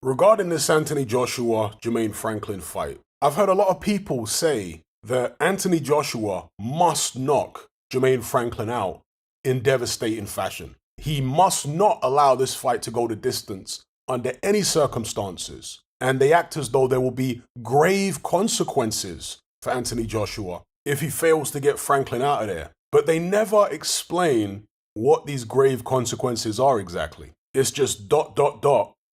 Regarding this Anthony Joshua Jermaine Franklin fight, I've heard a lot of people say that Anthony Joshua must knock Jermaine Franklin out in devastating fashion. He must not allow this fight to go the distance under any circumstances. And they act as though there will be grave consequences for Anthony Joshua if he fails to get Franklin out of there. But they never explain what these grave consequences are exactly. It's just ...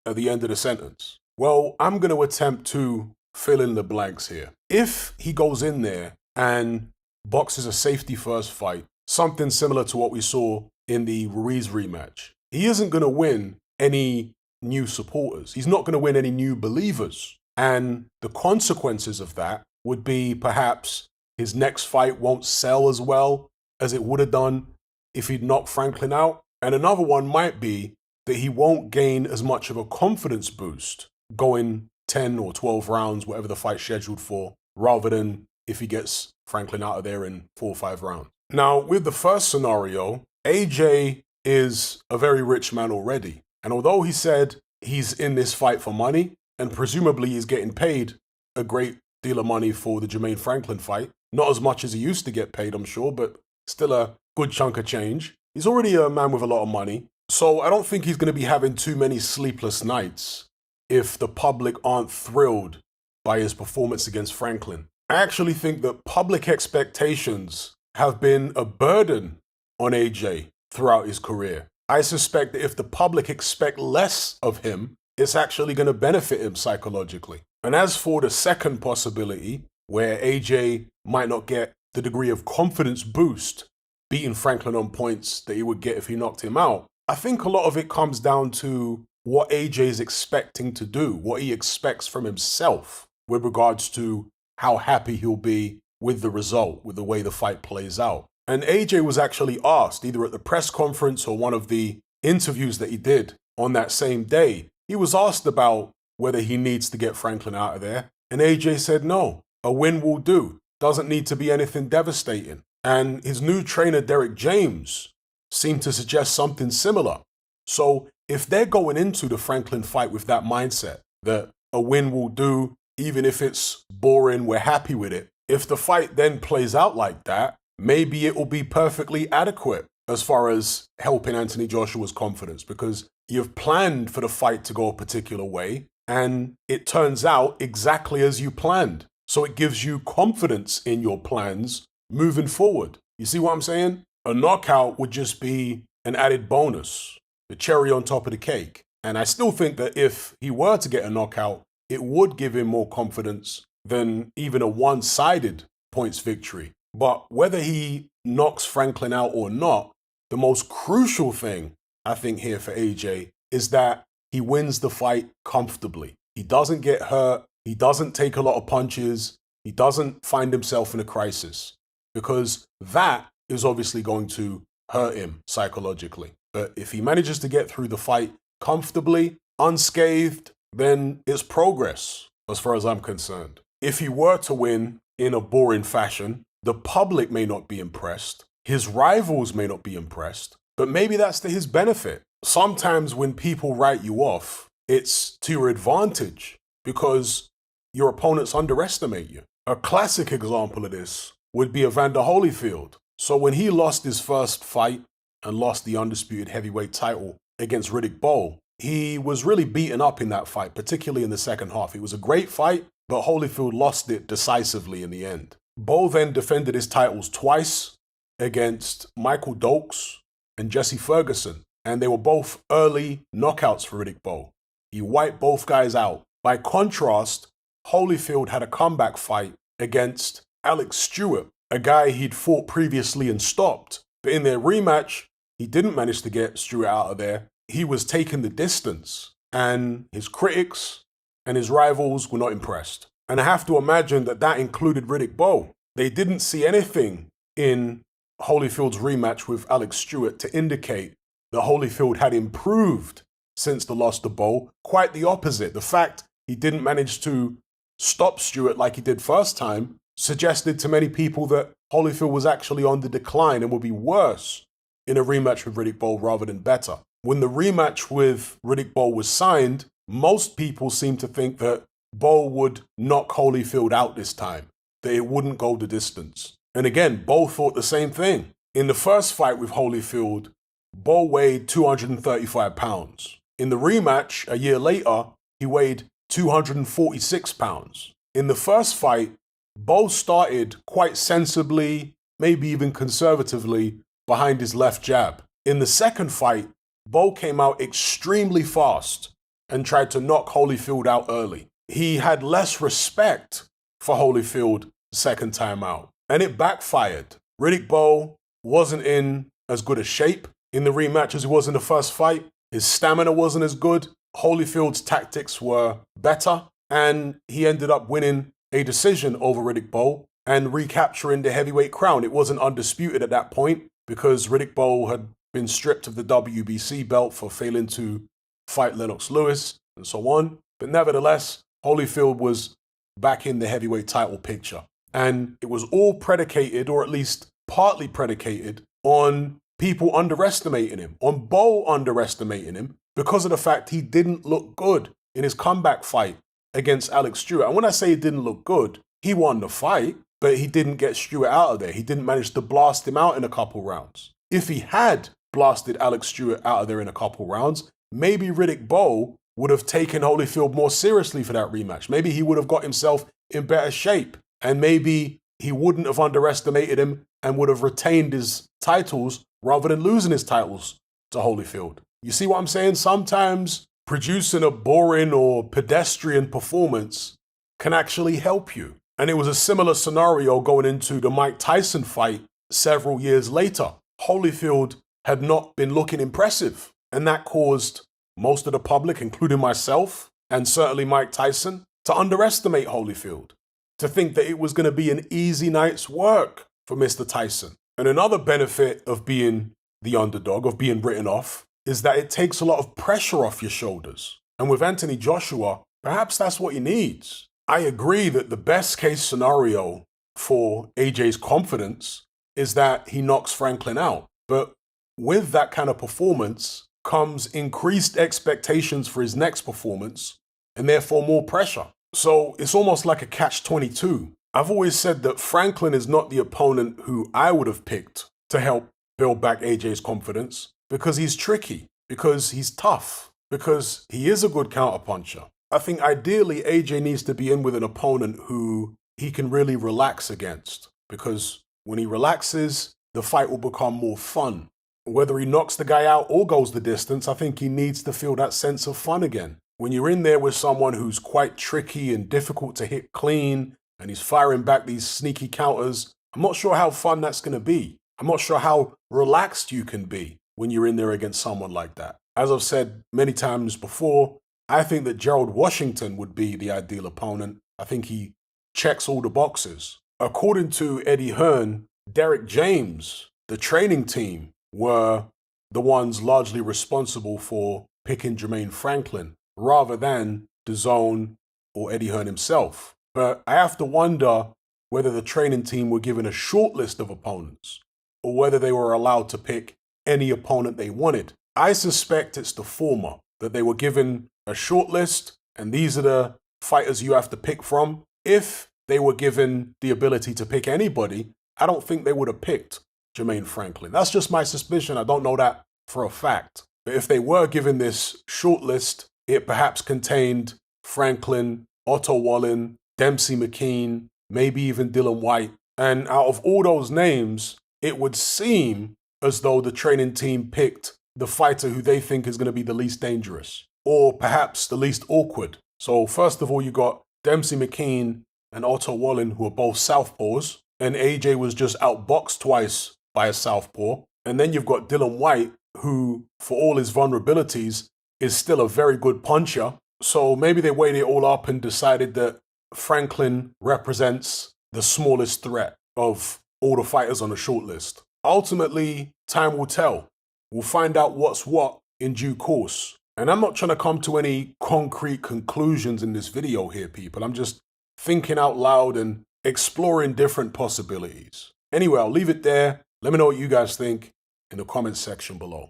at the end of the sentence. Well, I'm going to attempt to fill in the blanks here. If he goes in there and boxes a safety first fight, something similar to what we saw in the Ruiz rematch, he isn't going to win any new supporters. He's not going to win any new believers. And the consequences of that would be perhaps his next fight won't sell as well as it would have done if he'd knocked Franklin out. And another one might be that he won't gain as much of a confidence boost going 10 or 12 rounds, whatever the fight's scheduled for, rather than if he gets Franklin out of there in 4 or 5 rounds. Now, with the first scenario, AJ is a very rich man already. And although he said he's in this fight for money, and presumably he's getting paid a great deal of money for the Jermaine Franklin fight, not as much as he used to get paid, I'm sure, but still a good chunk of change. He's already a man with a lot of money. So I don't think he's going to be having too many sleepless nights if the public aren't thrilled by his performance against Franklin. I actually think that public expectations have been a burden on AJ throughout his career. I suspect that if the public expect less of him, it's actually going to benefit him psychologically. And as for the second possibility, where AJ might not get the degree of confidence boost beating Franklin on points that he would get if he knocked him out, I think a lot of it comes down to what AJ is expecting to do, what he expects from himself with regards to how happy he'll be with the result, with the way the fight plays out. And AJ was actually asked, either at the press conference or one of the interviews that he did on that same day, he was asked about whether he needs to get Franklin out of there. And AJ said, no, a win will do. Doesn't need to be anything devastating. And his new trainer, Derek James, seem to suggest something similar. So if they're going into the Franklin fight with that mindset, that a win will do, even if it's boring, we're happy with it. If the fight then plays out like that, maybe it will be perfectly adequate as far as helping Anthony Joshua's confidence, because you've planned for the fight to go a particular way and it turns out exactly as you planned. So it gives you confidence in your plans moving forward. You see what I'm saying? A knockout would just be an added bonus, the cherry on top of the cake. And I still think that if he were to get a knockout, it would give him more confidence than even a one-sided points victory. But whether he knocks Franklin out or not, the most crucial thing, I think, here for AJ is that he wins the fight comfortably. He doesn't get hurt. He doesn't take a lot of punches. He doesn't find himself in a crisis, because that is obviously going to hurt him psychologically. But if he manages to get through the fight comfortably, unscathed, then it's progress as far as I'm concerned. If he were to win in a boring fashion, the public may not be impressed, his rivals may not be impressed, but maybe that's to his benefit. Sometimes when people write you off, it's to your advantage because your opponents underestimate you. A classic example of this would be Evander Holyfield. So when he lost his first fight and lost the undisputed heavyweight title against Riddick Bowe, he was really beaten up in that fight, particularly in the second half. It was a great fight, but Holyfield lost it decisively in the end. Bowe then defended his titles twice against Michael Dokes and Jesse Ferguson, and they were both early knockouts for Riddick Bowe. He wiped both guys out. By contrast, Holyfield had a comeback fight against Alex Stewart, a guy he'd fought previously and stopped. But in their rematch, he didn't manage to get Stewart out of there. He was taking the distance, and his critics and his rivals were not impressed. And I have to imagine that that included Riddick Bowe. They didn't see anything in Holyfield's rematch with Alex Stewart to indicate that Holyfield had improved since the loss to Bowe. Quite the opposite. The fact he didn't manage to stop Stewart like he did first time suggested to many people that Holyfield was actually on the decline and would be worse in a rematch with Riddick Bowe rather than better. When the rematch with Riddick Bowe was signed, most people seem to think that Bo would knock Holyfield out this time, that it wouldn't go the distance. And again, Bo thought the same thing. In the first fight with Holyfield, Bo weighed 235 pounds. In the rematch, a year later, he weighed 246 pounds. In the first fight, Bo started quite sensibly, maybe even conservatively, behind his left jab. In the second fight, Bo came out extremely fast and tried to knock Holyfield out early. He had less respect for Holyfield the second time out, and it backfired. Riddick Bowe wasn't in as good a shape in the rematch as he was in the first fight. His stamina wasn't as good. Holyfield's tactics were better, and he ended up winning a decision over Riddick Bowe and recapturing the heavyweight crown. It wasn't undisputed at that point because Riddick Bowe had been stripped of the WBC belt for failing to fight Lennox Lewis and so on. But nevertheless, Holyfield was back in the heavyweight title picture. And it was all predicated, or at least partly predicated, on people underestimating him, on Bowe underestimating him, because of the fact he didn't look good in his comeback fight against Alex Stewart. And when I say he didn't look good, he won the fight, but he didn't get Stewart out of there. He didn't manage to blast him out in a couple rounds. If he had blasted Alex Stewart out of there in a couple rounds, maybe Riddick Bowe would have taken Holyfield more seriously for that rematch. Maybe he would have got himself in better shape, and maybe he wouldn't have underestimated him and would have retained his titles rather than losing his titles to Holyfield. You see what I'm saying? Sometimes producing a boring or pedestrian performance can actually help you. And it was a similar scenario going into the Mike Tyson fight several years later. Holyfield had not been looking impressive, and that caused most of the public, including myself, and certainly Mike Tyson, to underestimate Holyfield, to think that it was going to be an easy night's work for Mr. Tyson. And another benefit of being the underdog, of being written off, is that it takes a lot of pressure off your shoulders. And with Anthony Joshua, perhaps that's what he needs. I agree that the best case scenario for AJ's confidence is that he knocks Franklin out. But with that kind of performance comes increased expectations for his next performance and therefore more pressure. So it's almost like a catch-22. I've always said that Franklin is not the opponent who I would have picked to help build back AJ's confidence because he's tricky, because he's tough, because he is a good counterpuncher. I think ideally AJ needs to be in with an opponent who he can really relax against, because when he relaxes, the fight will become more fun. Whether he knocks the guy out or goes the distance, I think he needs to feel that sense of fun again. When you're in there with someone who's quite tricky and difficult to hit clean, and he's firing back these sneaky counters, I'm not sure how fun that's going to be. I'm not sure how relaxed you can be when you're in there against someone like that. As I've said many times before, I think that Gerald Washington would be the ideal opponent. I think he checks all the boxes. According to Eddie Hearn, Derek James, the training team, were the ones largely responsible for picking Jermaine Franklin rather than DAZN or Eddie Hearn himself. But I have to wonder whether the training team were given a short list of opponents or whether they were allowed to pick any opponent they wanted. I suspect it's the former, that they were given a short list and these are the fighters you have to pick from. If they were given the ability to pick anybody, I don't think they would have picked Jermaine Franklin. That's just my suspicion. I don't know that for a fact. But if they were given this short list, it perhaps contained Franklin, Otto Wallin, Dempsey McKean, maybe even Dylan White. And out of all those names, it would seem as though the training team picked the fighter who they think is going to be the least dangerous, or perhaps the least awkward. So first of all, you got Dempsey McKean and Otto Wallin, who are both southpaws, and AJ was just outboxed twice by a southpaw. And then you've got Dylan White, who, for all his vulnerabilities, is still a very good puncher. So maybe they weighed it all up and decided that Franklin represents the smallest threat of all the fighters on the shortlist. Ultimately, time will tell. We'll find out what's what in due course. And I'm not trying to come to any concrete conclusions in this video here, people. I'm just thinking out loud and exploring different possibilities. Anyway, I'll leave it there. Let me know what you guys think in the comments section below.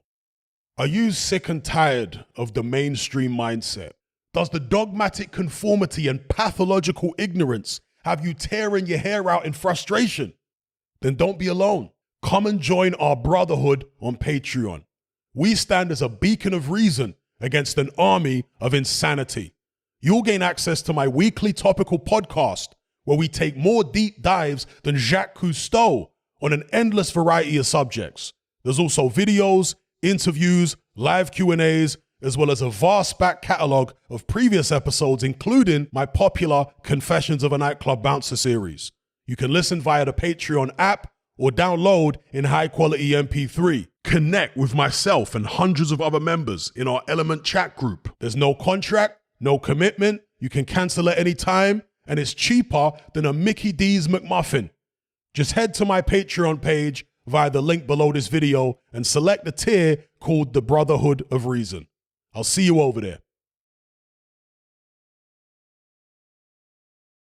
Are you sick and tired of the mainstream mindset? Does the dogmatic conformity and pathological ignorance have you tearing your hair out in frustration? Then don't be alone. Come and join our brotherhood on Patreon. We stand as a beacon of reason against an army of insanity. You'll gain access to my weekly topical podcast, where we take more deep dives than Jacques Cousteau on an endless variety of subjects. There's also videos, interviews, live Q&As, as well as a vast back catalogue of previous episodes, including my popular Confessions of a Nightclub Bouncer series. You can listen via the Patreon app or download in high-quality MP3. Connect with myself and hundreds of other members in our Element chat group. There's no contract, no commitment, you can cancel at any time, and it's cheaper than a Mickey D's McMuffin. Just head to my Patreon page via the link below this video and select the tier called the Brotherhood of Reason. I'll see you over there.